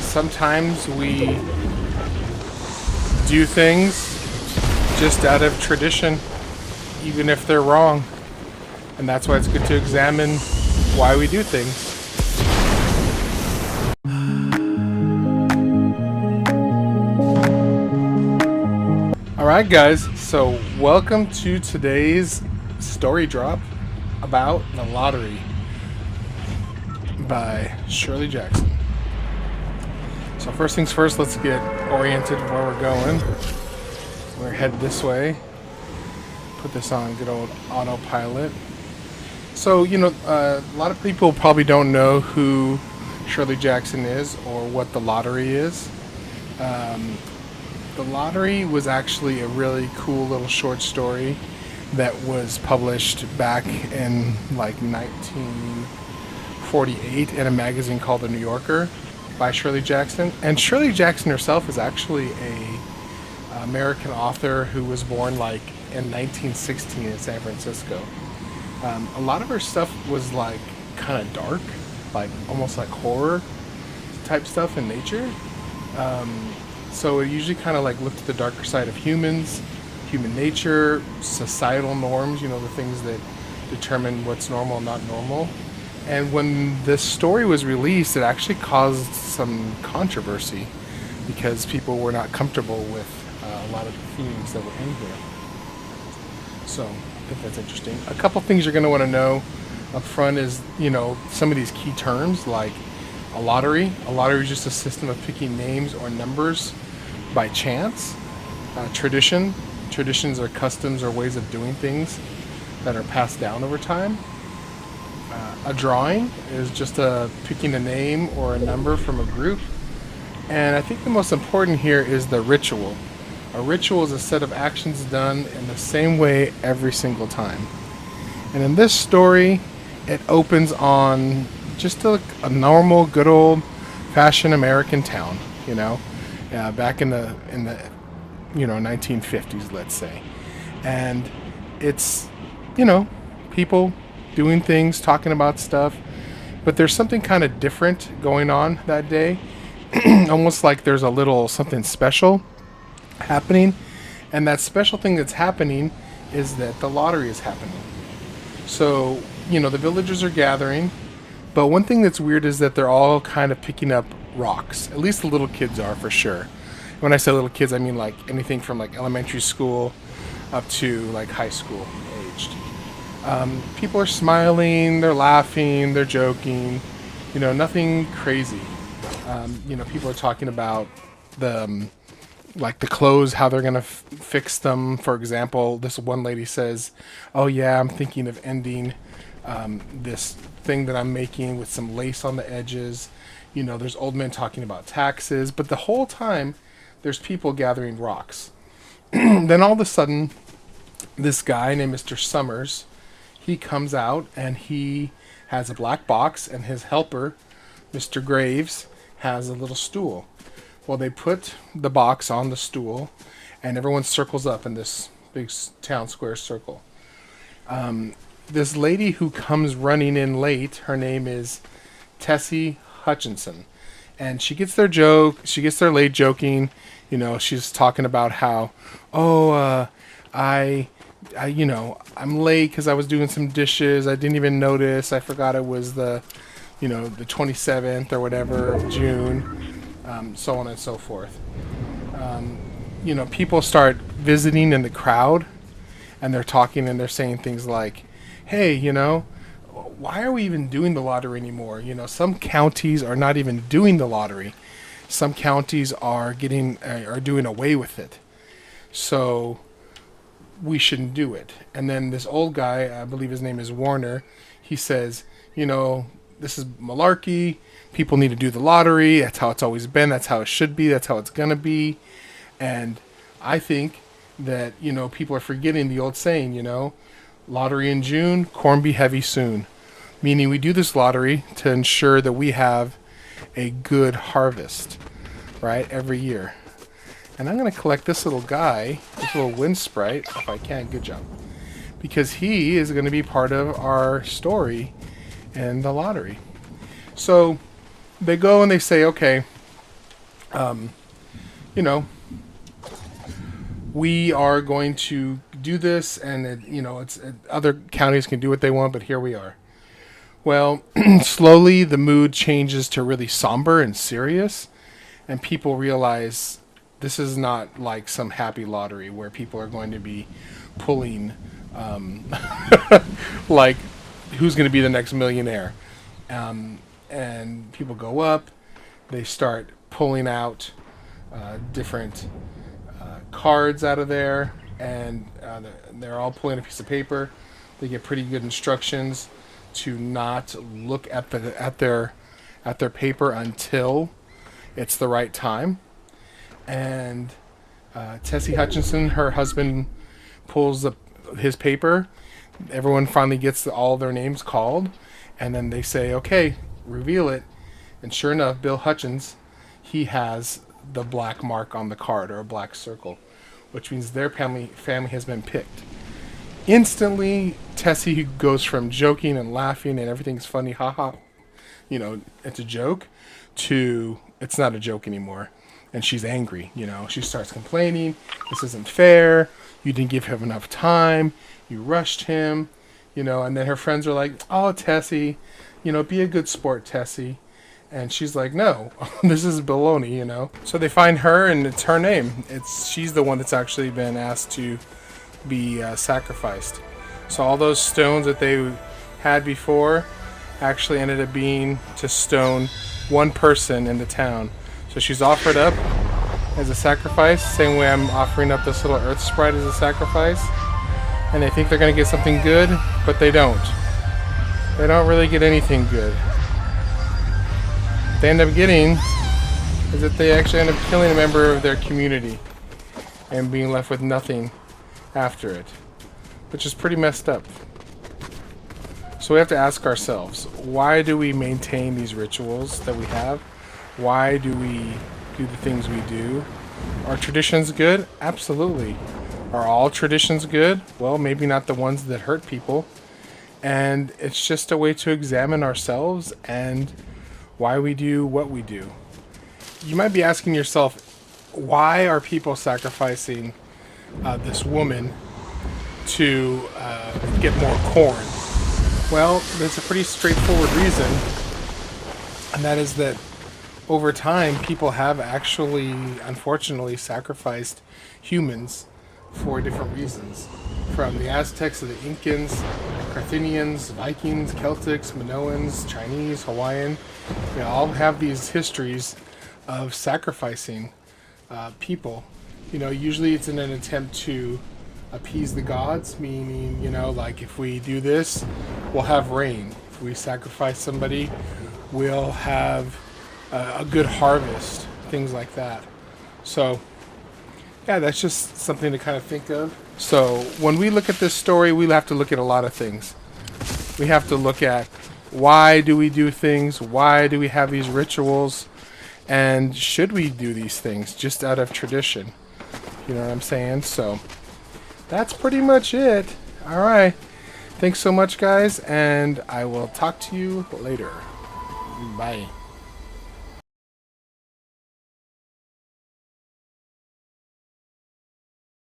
sometimes we do things just out of tradition, even if they're wrong. And that's why it's good to examine why we do things. Alright guys, so welcome to today's story drop about the lottery by Shirley Jackson. So first things first, let's get oriented where we're going. We're headed this way. Put this on good old autopilot. So, a lot of people probably don't know who Shirley Jackson is or what the lottery is. The lottery was actually a really cool little short story that was published back in like 1948 in a magazine called The New Yorker by Shirley Jackson. And Shirley Jackson herself is actually a American author who was born like in 1916 in San Francisco. A lot of her stuff was like kind of dark, like almost like horror type stuff in nature. So it usually kind of like looked at the darker side of humans, human nature, societal norms, the things that determine what's normal and not normal. And when this story was released, it actually caused some controversy because people were not comfortable with a lot of the themes that were in here. So I think that's interesting. A couple things you're going to want to know up front is, some of these key terms like a lottery. A lottery is just a system of picking names or numbers by chance. Tradition. Traditions are customs or ways of doing things that are passed down over time. A drawing is just picking a name or a number from a group. And I think the most important here is the ritual. A ritual is a set of actions done in the same way every single time. And in this story, it opens on just a normal, good old-fashioned American town, back in the 1950s, let's say. And it's, people doing things, talking about stuff, but there's something kind of different going on that day. Almost like there's a little something special happening, and that special thing that's happening is that the lottery is happening. So, the villagers are gathering, but one thing that's weird is that they're all kind of picking up rocks. At least the little kids are, for sure. When I say little kids, I mean like anything from like elementary school up to like high school aged. People are smiling, they're laughing, they're joking, nothing crazy. People are talking about the clothes, how they're gonna fix them. For example, this one lady says, "Oh yeah, I'm thinking of ending this thing that I'm making with some lace on the edges." There's old men talking about taxes, but the whole time there's people gathering rocks. Then all of a sudden, this guy named Mr. Summers, he comes out and he has a black box, and his helper, Mr. Graves, has a little stool. Well, they put the box on the stool, and everyone circles up in this big town square circle. This lady who comes running in late, her name is Tessie Hutchinson, and she gets there late joking. She's talking about how, I'm late because I was doing some dishes. I didn't even notice. I forgot it was the 27th or whatever of June. So on and so forth. People start visiting in the crowd, and they're talking and they're saying things like, "Hey, why are we even doing the lottery anymore? Some counties are not even doing the lottery. Some counties are doing away with it. So we shouldn't do it." And then this old guy, I believe his name is Warner, he says, "This is malarkey. People need to do the lottery. That's how it's always been. That's how it should be. That's how it's going to be." And I think that, people are forgetting the old saying, lottery in June, corn be heavy soon. Meaning we do this lottery to ensure that we have a good harvest, right, every year. And I'm going to collect this little guy, this little wind sprite, if I can. Good job. Because he is going to be part of our story in the lottery. So they go and they say, okay, You know, we are going to do this, and other counties can do what they want, but here we are. Well, slowly the mood changes to really somber and serious, and people realize this is not like some happy lottery where people are going to be pulling, um, like, who's going to be the next millionaire. And people go up, they start pulling out different cards out of there, and they're all pulling a piece of paper. They get pretty good instructions to not look at their paper until it's the right time. And Tessie Hutchinson, her husband, pulls his paper. Everyone finally gets all their names called, and then they say, "Okay, reveal it." And sure enough, Bill Hutchins, he has the black mark on the card, or a black circle, which means their family has been picked. Instantly, Tessie goes from joking and laughing and everything's funny, haha, it's a joke, to it's not a joke anymore. And she's angry, She starts complaining, this isn't fair, you didn't give him enough time, you rushed him, and then her friends are like, "Oh, Tessie, be a good sport, Tessie." And she's like, "No, this is baloney, So they find her, and it's her name. She's the one that's actually been asked to be sacrificed. So all those stones that they had before actually ended up being to stone one person in the town. So she's offered up as a sacrifice, same way I'm offering up this little earth sprite as a sacrifice. And they think they're going to get something good, but they don't. They don't really get anything good. What they end up getting is that they actually end up killing a member of their community and being left with nothing after it, which is pretty messed up. So we have to ask ourselves, why do we maintain these rituals that we have? Why do we do the things we do? Are traditions good? Absolutely. Are all traditions good? Well, maybe not the ones that hurt people. And it's just a way to examine ourselves and why we do what we do. You might be asking yourself, why are people sacrificing this woman to get more corn? Well, there's a pretty straightforward reason, and that is that over time, people have actually, unfortunately, sacrificed humans for different reasons. From the Aztecs to the Incans, Carthaginians, Vikings, Celtics, Minoans, Chinese, Hawaiian, they all have these histories of sacrificing people. Usually it's in an attempt to appease the gods, meaning, like if we do this, we'll have rain. If we sacrifice somebody, we'll have a good harvest, things like that. So, yeah, that's just something to kind of think of. So, when we look at this story, we have to look at a lot of things. We have to look at why do we do things? Why do we have these rituals? And should we do these things just out of tradition? You know what I'm saying? So, that's pretty much it. All right. Thanks so much, guys, and I will talk to you later. Bye.